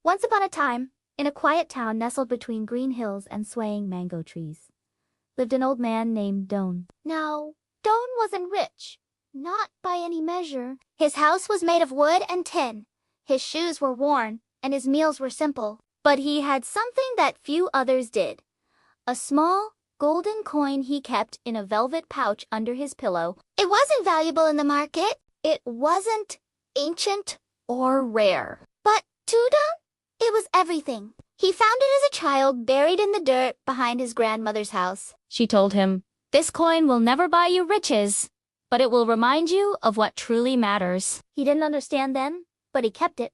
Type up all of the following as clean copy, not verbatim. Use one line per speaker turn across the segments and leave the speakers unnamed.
Once upon a time, in a quiet town nestled between green hills and swaying mango trees, lived an old man named Don. Now, Don wasn't rich, not by any measure. His house was made of wood and tin, his shoes were worn, and his meals were simple. But he had something that few others did. A small, golden coin he kept in a velvet pouch under his pillow. It wasn't valuable in the market. It wasn't ancient or rare. But to Don, it was everything. He found it as a child buried in the dirt behind his grandmother's house.
She told him, "This coin will never buy you riches, but it will remind you of what truly matters."
He didn't understand then, but he kept it.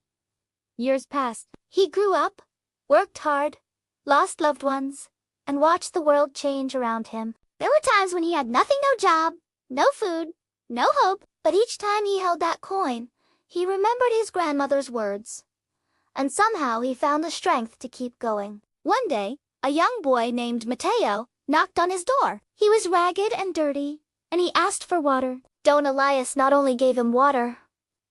Years passed. He grew up, worked hard, lost loved ones, and watched the world change around him. There were times when he had nothing, no job, no food, no hope, but each time he held that coin, he remembered his grandmother's words. And somehow he found the strength to keep going. One day, a young boy named Mateo knocked on his door. He was ragged and dirty, and he asked for water. Don Elias not only gave him water,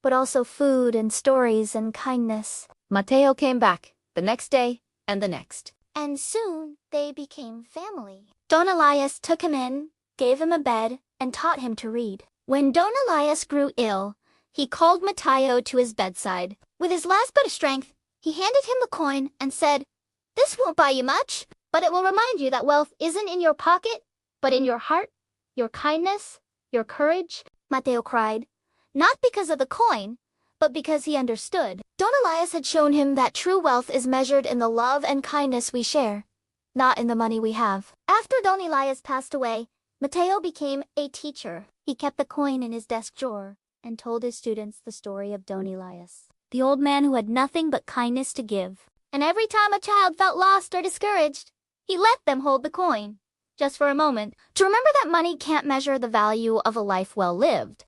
but also food and stories and kindness.
Mateo came back the next day and the next.
And soon they became family. Don Elias took him in, gave him a bed, and taught him to read. When Don Elias grew ill, he called Mateo to his bedside. With his last bit of strength, he handed him the coin and said, "This won't buy you much, but it will remind you that wealth isn't in your pocket, but in your heart, your kindness, your courage." Mateo cried, not because of the coin, but because he understood. Don Elias had shown him that true wealth is measured in the love and kindness we share, not in the money we have. After Don Elias passed away, Mateo became a teacher. He kept the coin in his desk drawer and told his students the story of Don Elias, the old man who had nothing but kindness to give. And every time a child felt lost or discouraged, he let them hold the coin, just for a moment, to remember that money can't measure the value of a life well lived.